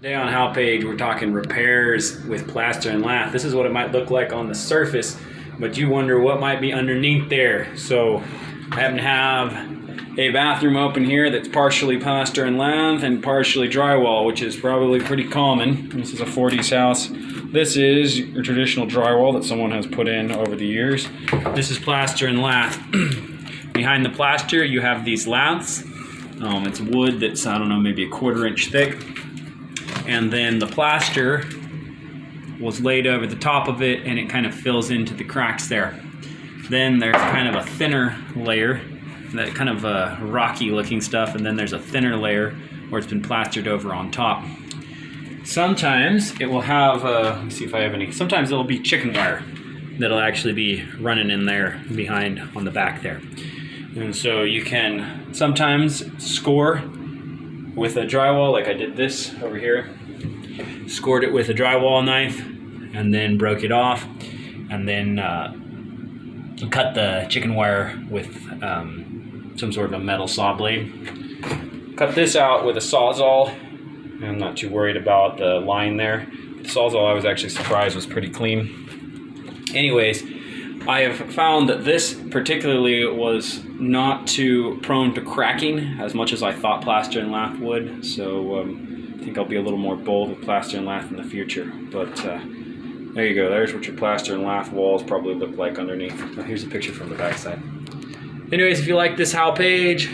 Today on How Page, we're talking repairs with plaster and lath. This is what it might look like on the surface, but you wonder what might be underneath there. So I happen to have a bathroom open here that's partially plaster and lath and partially drywall, which is probably pretty common. This is a 40s house. This is your traditional drywall that someone has put in over the years. This is plaster and lath. Behind the plaster, you have these laths. It's wood that's, I don't know, maybe a 1/4 inch thick. And then the plaster was laid over the top of it, and it kind of fills into the cracks there. Then there's kind of a thinner layer, that kind of rocky looking stuff, and then there's a thinner layer where it's been plastered over on top. Sometimes it will have, let me see if I have any, sometimes it'll be chicken wire that'll actually be running in there behind on the back there. And so you can sometimes score with a drywall, like I did this over here. Scored it with a drywall knife and then broke it off, and then cut the chicken wire with some sort of a metal saw blade. Cut this out with a Sawzall. I'm not too worried about the line there. The Sawzall, I was actually surprised, was pretty clean. Anyways, I have found that this particularly was not too prone to cracking as much as I thought plaster and lath would. So I think I'll be a little more bold with plaster and lath in the future. But there you go. There's what your plaster and lath walls probably look like underneath. Here's a picture from the backside. Anyways, if you like this How Page,